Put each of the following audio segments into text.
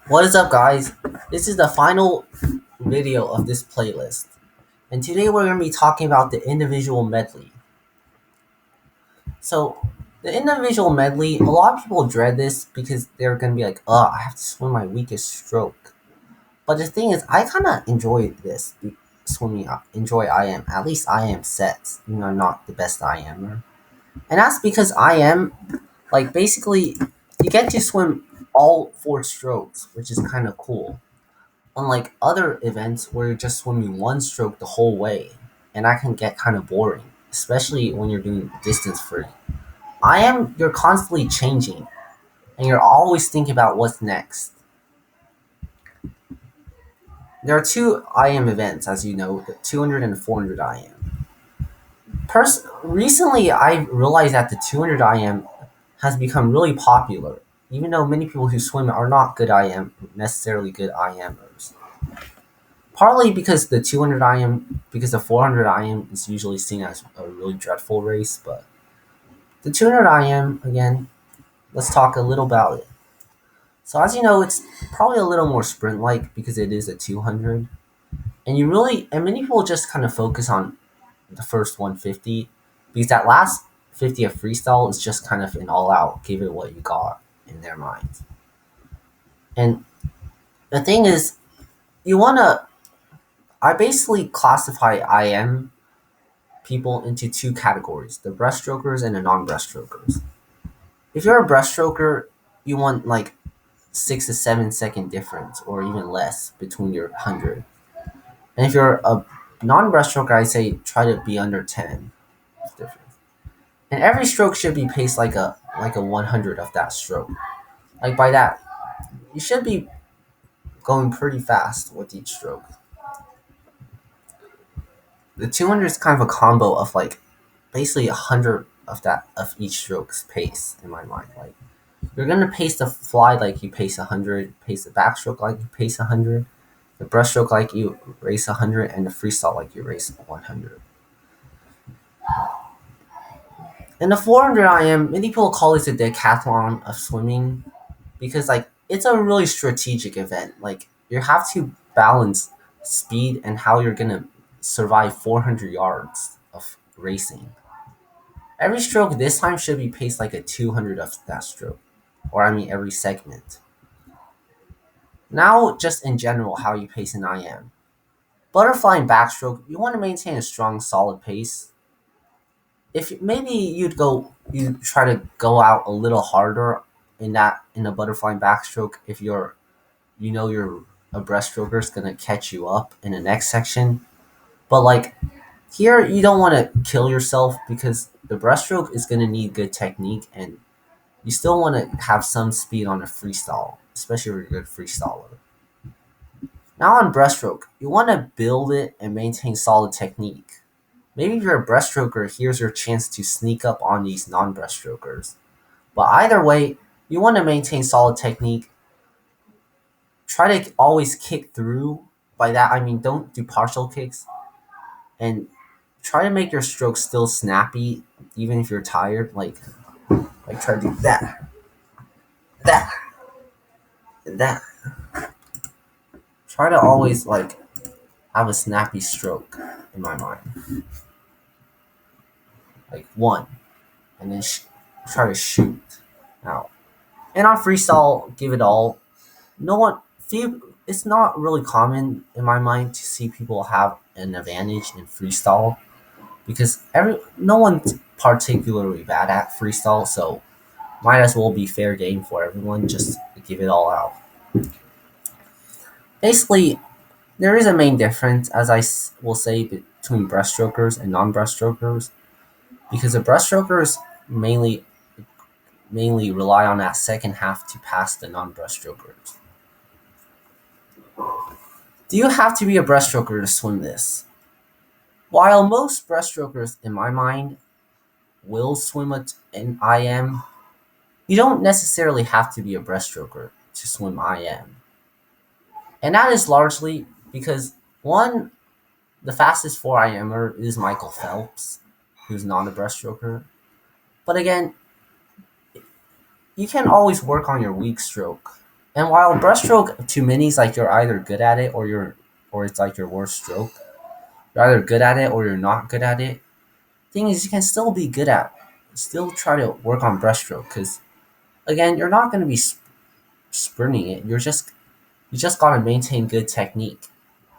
What is up, guys? This is the final video of this playlist, and today we're going to be talking about the individual medley. So, the individual medley, a lot of people dread this because they're going to be like, "Oh, I have to swim my weakest stroke." But the thing is, I kind of enjoy this swimming. Enjoy IM. At least IM sets. I'm not the best IMer, and that's because IM, like basically, you get to swim all four strokes, which is kind of cool. Unlike other events where you're just swimming one stroke the whole way, and that can get kind of boring, especially when you're doing distance free. You're constantly changing, and you're always thinking about what's next. There are two IM events, as you know, the 200 and 400 IM. Recently, I realized that the 200 IM has become really popular, even though many people who swim are not necessarily good IMers. Partly because the 200 IM, because the 400 IM is usually seen as a really dreadful race, but the 200 IM, again, let's talk a little about it. So, as you know, it's probably a little more sprint like because it is a 200. And many people just kind of focus on the first 150 because that last 50 of freestyle is just kind of an all out, give it what you got in their minds. And the thing is, you want to, I basically classify IM people into two categories, the breaststrokers and the non-breaststrokers. If you're a breaststroker, you want like 6 to 7 second difference or even less between your 100. And if you're a non-breaststroker, I say try to be under 10 difference. And every stroke should be paced like a 100 of that stroke. Like by that, you should be going pretty fast with each stroke. The 200 is kind of a combo of like basically 100 of each stroke's pace in my mind. Like you're gonna pace the fly like you pace 100, pace the backstroke like you pace 100, the breaststroke like you race 100, and the freestyle like you race 100. And the 400 IM, many people call this a decathlon of swimming because like it's a really strategic event. Like you have to balance speed and how you're gonna survive 400 yards of racing. Every stroke this time should be paced like a 200 of that stroke, or I mean every segment. Now, just in general, how you pace an IM. Butterfly and backstroke, you want to maintain a strong, solid pace. If maybe you try to go out a little harder in a butterfly and backstroke if you're a breaststroker is gonna catch you up in the next section. But like here, you don't want to kill yourself because the breaststroke is gonna need good technique and you still want to have some speed on a freestyle, especially if you're a good freestyler. Now on breaststroke, you want to build it and maintain solid technique. Maybe if you're a breaststroker, here's your chance to sneak up on these non-breaststrokers. But either way, you want to maintain solid technique. Try to always kick through. By that I mean don't do partial kicks and try to make your strokes still snappy even if you're tired. Like try to do that, and that. Try to always like have a snappy stroke in my mind. Like one, and then try to shoot out. And on freestyle, give it all. No one, few. It's not really common in my mind to see people have an advantage in freestyle because no one's particularly bad at freestyle, so might as well be fair game for everyone. Just give it all out. Basically, there is a main difference, as will say, between breaststrokers and non-breaststrokers, because the breaststrokers mainly rely on that second half to pass the non-breaststrokers. Do you have to be a breaststroker to swim this? While most breaststrokers, in my mind, will swim an IM, you don't necessarily have to be a breaststroker to swim IM. And that is largely because, one, the fastest 4IMer is Michael Phelps, who's not a breaststroker. But again, you can always work on your weak stroke. And while breaststroke to many is like you're either good at it or it's like your worst stroke. You're either good at it or you're not good at it. Thing is, you can still be good at, still try to work on breaststroke because again, you're not going to be sprinting it. You just got to maintain good technique,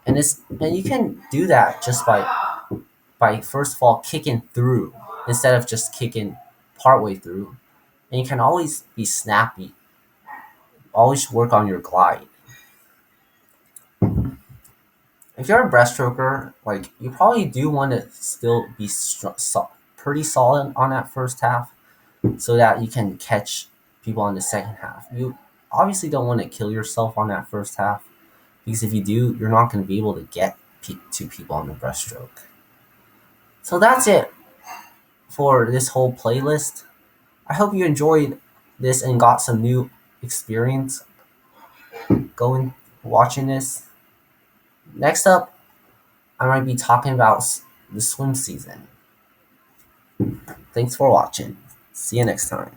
and you can do that just by first of all kicking through instead of just kicking partway through, and you can always be snappy. Always work on your glide. If you're a breaststroker, like you probably do want to still be pretty solid on that first half, so that you can catch people on the second half. You obviously don't want to kill yourself on that first half because if you do, you're not going to be able to get to people on the breaststroke. So that's it for this whole playlist. I hope you enjoyed this and got some new experience going watching this. Next up, I might be talking about the swim season. Thanks for watching. See you next time.